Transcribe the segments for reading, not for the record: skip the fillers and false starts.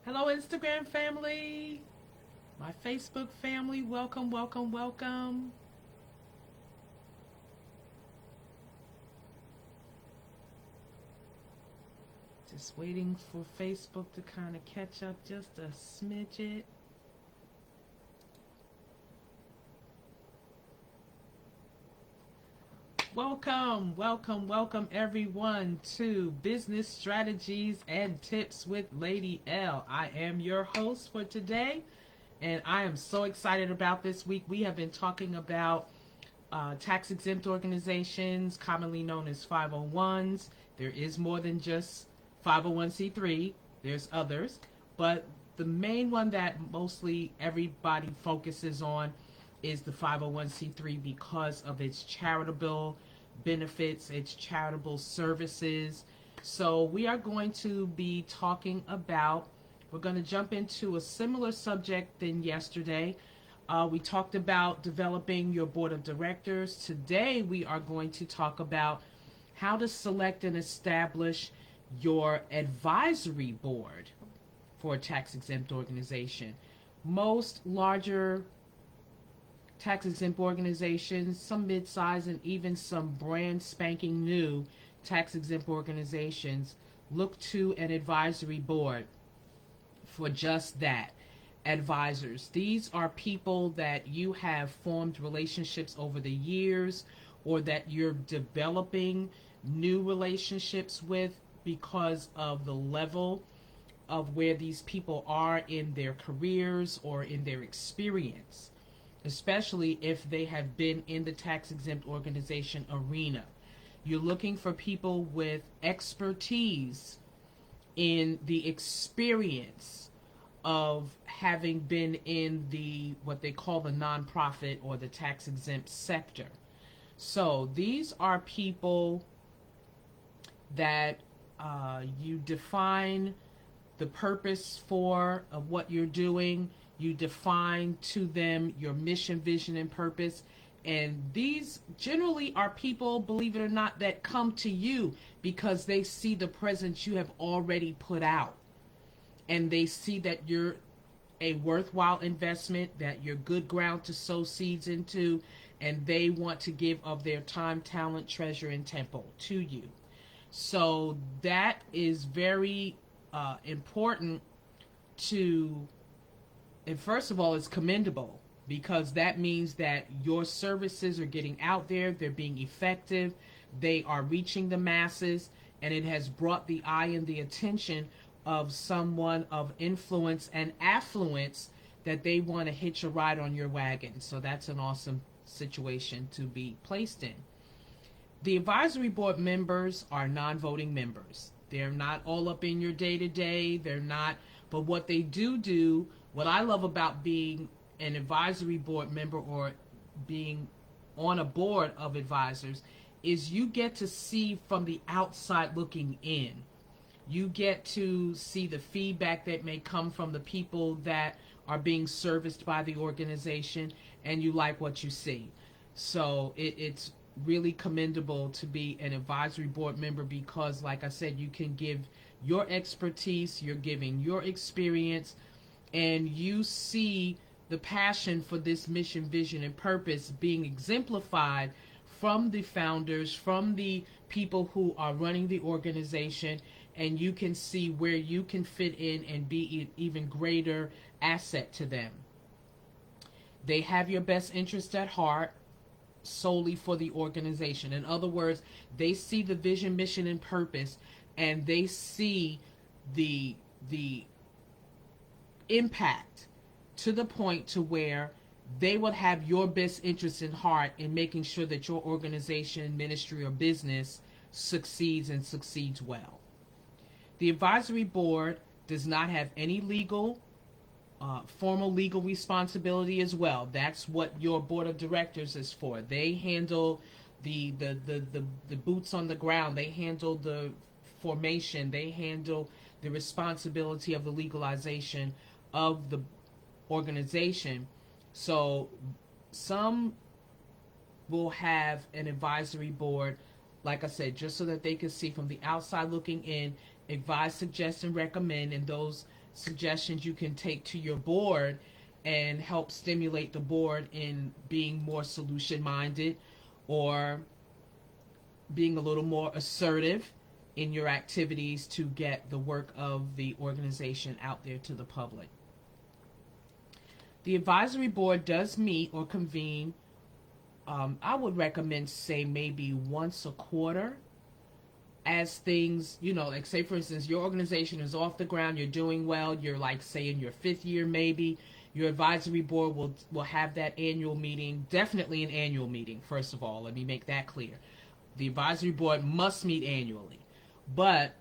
Hello, Instagram family, my Facebook family. Welcome, welcome, welcome. Just waiting for Facebook to kind of catch up just a smidget. Welcome, welcome, welcome everyone to Business Strategies and Tips with Lady L. I am your host for today, and I am so excited about this week. We have been talking about tax exempt organizations, commonly known as 501s. There is more than just 501c3, there's others, but the main one that mostly everybody focuses on is the 501c3 because of its charitable benefits, its charitable services. So we are going to be talking about, we're going to jump into a similar subject than yesterday. We talked about developing your board of directors. Today we are going to talk about how to select and establish your advisory board for a tax exempt organization. Most larger tax exempt organizations, some mid-size and even some brand spanking new tax exempt organizations look to an advisory board for just that. Advisors. These are people that you have formed relationships over the years or that you're developing new relationships with because of the level of where these people are in their careers or in their experience, especially if they have been in the tax exempt organization arena. You're looking for people with expertise in the experience of having been in the what they call the nonprofit or the tax exempt sector. So these are people that you define the purpose for of what you're doing. You define to them your mission, vision, and purpose. And these generally are people, believe it or not, that come to you because they see the presence you have already put out. And they see that you're a worthwhile investment, that you're good ground to sow seeds into, and they want to give of their time, talent, treasure, and temple to you. So that is very important to, and first of all, it's commendable because that means that your services are getting out there, they're being effective, they are reaching the masses, and it has brought the eye and the attention of someone of influence and affluence that they want to hitch a ride on your wagon. So that's an awesome situation to be placed in. The advisory board members are non-voting members. They're not all up in your day-to-day. They're not, but what they do, what I love about being an advisory board member or being on a board of advisors is you get to see from the outside looking in. You get to see the feedback that may come from the people that are being serviced by the organization, and you like what you see. So it's really commendable to be an advisory board member because, like I said, you can give your expertise, you're giving your experience, and you see the passion for this mission, vision, and purpose being exemplified from the founders, from the people who are running the organization, and you can see where you can fit in and be an even greater asset to them. They have your best interest at heart solely for the organization. In other words, they see the vision, mission, and purpose, and they see the impact to the point to where they will have your best interest in heart in making sure that your organization, ministry, or business succeeds and succeeds well. The advisory board does not have any formal legal responsibility as well. That's what your board of directors is for. They handle the boots on the ground. They handle the formation. They handle the responsibility of the legalization of the organization. So some will have an advisory board, like I said, just so that they can see from the outside looking in advise, suggest, and recommend, and those suggestions you can take to your board and help stimulate the board in being more solution minded or being a little more assertive in your activities to get the work of the organization out there to the public. The advisory board does meet or convene, I would recommend, say, maybe once a quarter, as things, like, say, for instance, your organization is off the ground, you're doing well, you're, like, say, in your 5th year maybe, your advisory board will have that annual meeting, definitely an annual meeting, first of all, let me make that clear. The advisory board must meet annually. But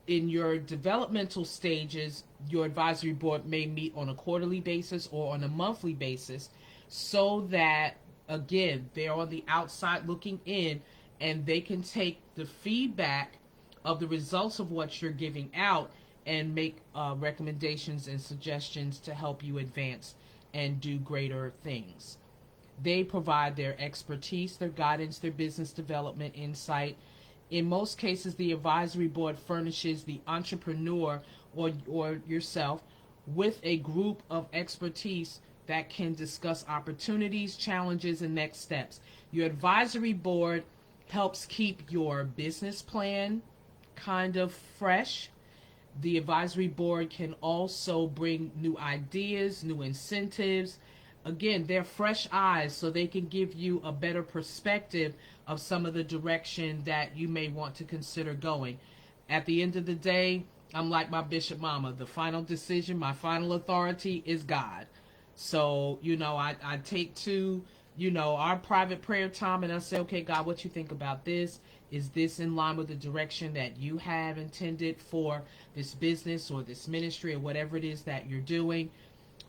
in your developmental stages, your advisory board may meet on a quarterly basis or on a monthly basis, so that, again, they're on the outside looking in, and they can take the feedback of the results of what you're giving out and make recommendations and suggestions to help you advance and do greater things. They provide their expertise, their guidance, their business development insight. In most cases, the advisory board furnishes the entrepreneur or yourself with a group of expertise that can discuss opportunities, challenges, and next steps. Your advisory board helps keep your business plan kind of fresh. The advisory board can also bring new ideas, new incentives. Again, they're fresh eyes, so they can give you a better perspective of some of the direction that you may want to consider going. At the end of the day, I'm like my bishop mama. The final decision, my final authority is God. So, I take to, our private prayer time, and I say, okay, God, what you think about this? Is this in line with the direction that you have intended for this business or this ministry or whatever it is that you're doing?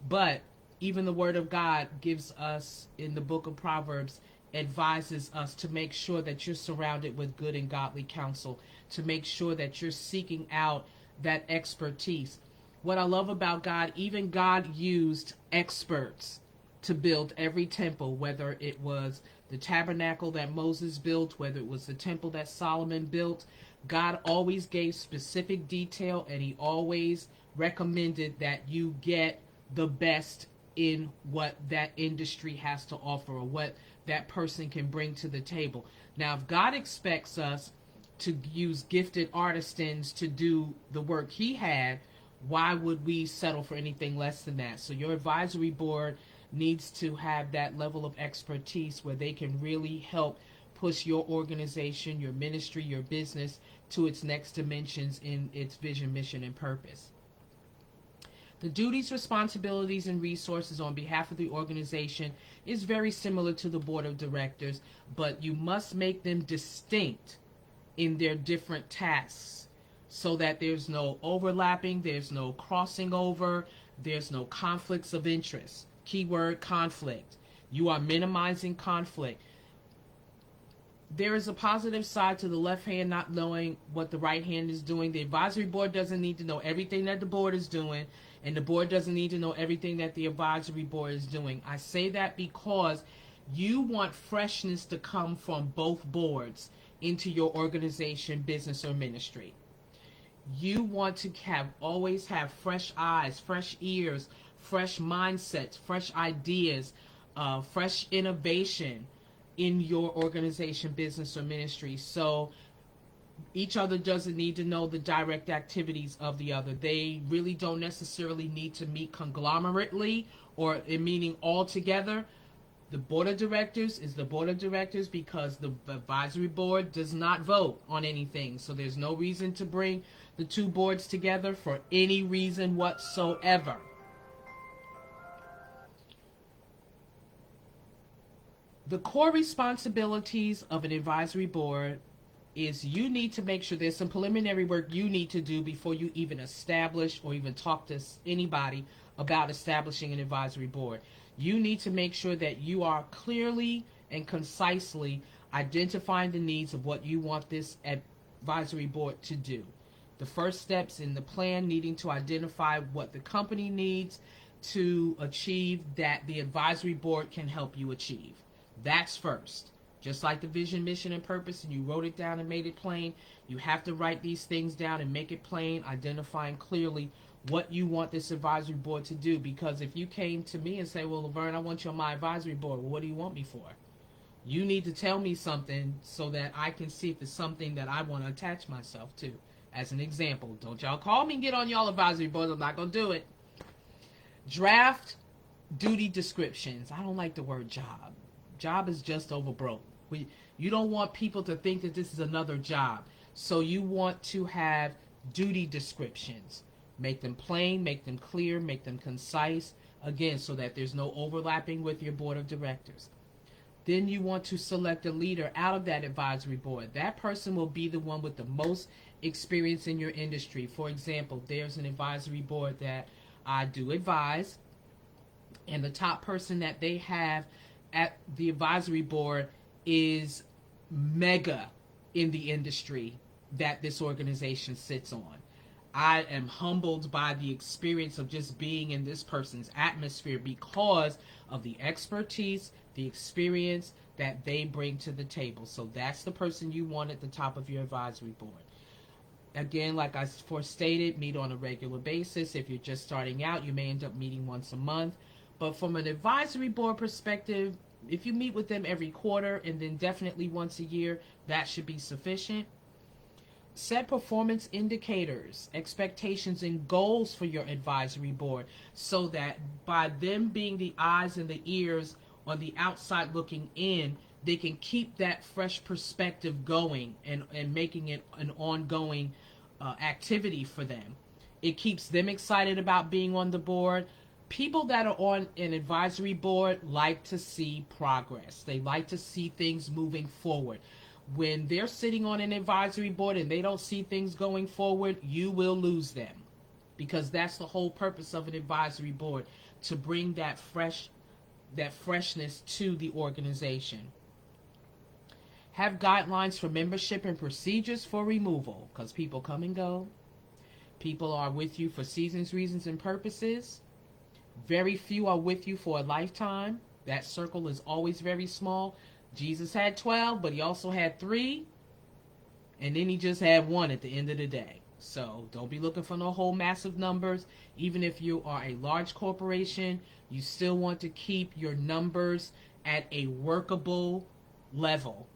But even the Word of God gives us, in the book of Proverbs, advises us to make sure that you're surrounded with good and godly counsel, to make sure that you're seeking out that expertise. What I love about God, even God used experts to build every temple, whether it was the tabernacle that Moses built, whether it was the temple that Solomon built. God always gave specific detail, and he always recommended that you get the best in what that industry has to offer or what that person can bring to the table. Now, if God expects us to use gifted artisans to do the work he had, why would we settle for anything less than that? So your advisory board needs to have that level of expertise where they can really help push your organization, your ministry, your business to its next dimensions in its vision, mission, and purpose. The duties, responsibilities, and resources on behalf of the organization is very similar to the board of directors, but you must make them distinct in their different tasks so that there's no overlapping, there's no crossing over, there's no conflicts of interest. Keyword, conflict. You are minimizing conflict. There is a positive side to the left hand not knowing what the right hand is doing. The advisory board doesn't need to know everything that the board is doing, and the board doesn't need to know everything that the advisory board is doing. I say that because you want freshness to come from both boards into your organization, business, or ministry. You want to always have fresh eyes, fresh ears, fresh mindsets, fresh ideas, fresh innovation in your organization, business, or ministry. So each other doesn't need to know the direct activities of the other. They really don't necessarily need to meet conglomerately or meaning all together. The board of directors is the board of directors because the advisory board does not vote on anything. So there's no reason to bring the two boards together for any reason whatsoever. The core responsibilities of an advisory board is you need to make sure there's some preliminary work you need to do before you even establish or even talk to anybody about establishing an advisory board. You need to make sure that you are clearly and concisely identifying the needs of what you want this advisory board to do. The first steps in the plan needing to identify what the company needs to achieve that the advisory board can help you achieve. That's first. Just like the vision, mission, and purpose, and you wrote it down and made it plain, You have to write these things down and make it plain, identifying clearly what you want this advisory board to do. Because if you came to me and say, well, Laverne, I want you on my advisory board, well, what do you want me for? You need to tell me something so that I can see if it's something that I want to attach myself to. As an example, don't y'all call me and get on y'all advisory boards. I'm not going to do it. Draft duty descriptions. I don't like the word job. Job is just overbroke. You don't want people to think that this is another job. So you want to have duty descriptions. Make them plain, make them clear, make them concise. Again, so that there's no overlapping with your board of directors. Then you want to select a leader out of that advisory board. That person will be the one with the most experience in your industry. For example, there's an advisory board that I do advise, and the top person that they have at the advisory board is mega in the industry that this organization sits on. I am humbled by the experience of just being in this person's atmosphere because of the expertise, the experience that they bring to the table. So that's the person you want at the top of your advisory board. Again, like I stated, meet on a regular basis. If you're just starting out, you may end up meeting once a month. But from an advisory board perspective, if you meet with them every quarter and then definitely once a year, that should be sufficient. Set performance indicators, expectations, and goals for your advisory board so that by them being the eyes and the ears on the outside looking in, they can keep that fresh perspective going and making it an ongoing activity for them. It keeps them excited about being on the board. People that are on an advisory board like to see progress. They like to see things moving forward. When they're sitting on an advisory board and they don't see things going forward, you will lose them, because that's the whole purpose of an advisory board, to bring that freshness to the organization. Have guidelines for membership and procedures for removal, because people come and go. People are with you for seasons, reasons, and purposes. Very few are with you for a lifetime. That circle is always very small. Jesus had 12, but he also had 3, and then he just had 1 at the end of the day. So don't be looking for no whole massive numbers. Even if you are a large corporation, you still want to keep your numbers at a workable level,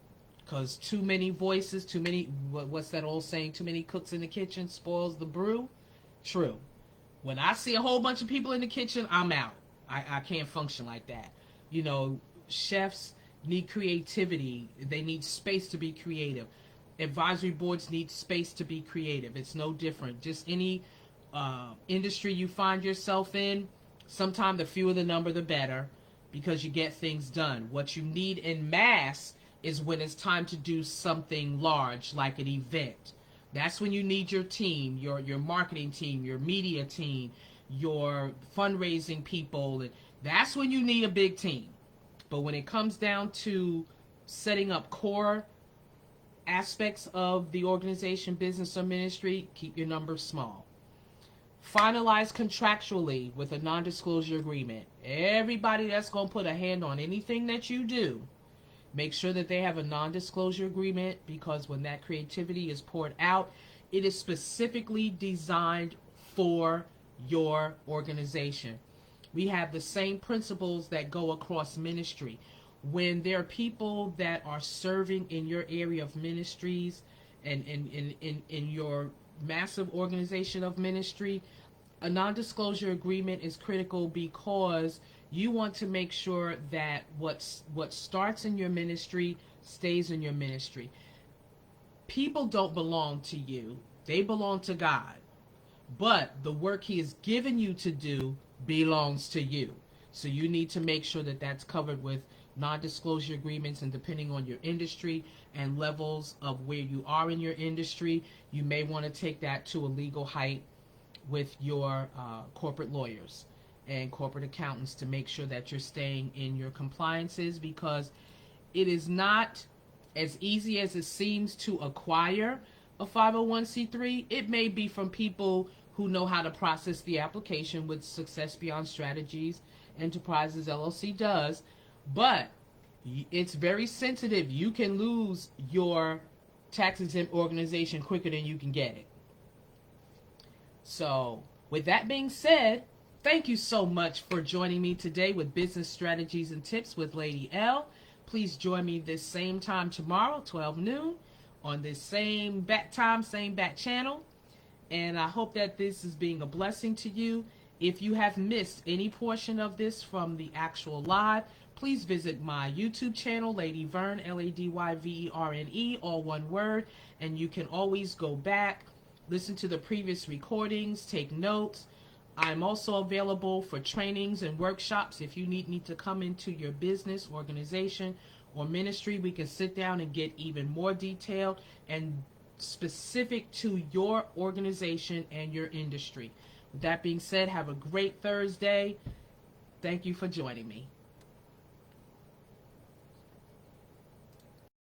because too many voices, too many, what's that old saying, too many cooks in the kitchen spoils the brew. True. When I see a whole bunch of people in the kitchen, I'm out. I can't function like that. You know, chefs need creativity. They need space to be creative. Advisory boards need space to be creative. It's no different. Just any industry you find yourself in, sometimes the fewer the number, the better, because you get things done. What you need in mass is when it's time to do something large, like an event. That's when you need your team, your marketing team, your media team, your fundraising people. And that's when you need a big team. But when it comes down to setting up core aspects of the organization, business, or ministry, keep your numbers small. Finalize contractually with a non-disclosure agreement. Everybody that's going to put a hand on anything that you do, make sure that they have a non-disclosure agreement, because when that creativity is poured out, it is specifically designed for your organization. We have the same principles that go across ministry. When there are people that are serving in your area of ministries and in your massive organization of ministry, a non-disclosure agreement is critical, because you want to make sure that what starts in your ministry stays in your ministry. People don't belong to you. They belong to God. But the work he has given you to do belongs to you. So you need to make sure that that's covered with non-disclosure agreements, and depending on your industry and levels of where you are in your industry, you may want to take that to a legal height with your corporate lawyers and corporate accountants to make sure that you're staying in your compliances, because it is not as easy as it seems to acquire a 501c3. It may be from people who know how to process the application, with Success Beyond Strategies Enterprises LLC does, but it's very sensitive. You can lose your tax exempt organization quicker than you can get it. So, with that being said, thank you so much for joining me today with Business Strategies and Tips with Lady L. Please join me this same time tomorrow, 12 noon, on this same bat time, same bat channel. And I hope that this is being a blessing to you. If you have missed any portion of this from the actual live, please visit my YouTube channel, Lady Verne, Ladyverne, all one word. And you can always go back, listen to the previous recordings, take notes. I'm also available for trainings and workshops. If you need me to come into your business, organization, or ministry, we can sit down and get even more detailed and specific to your organization and your industry. With that being said, have a great Thursday. Thank you for joining me.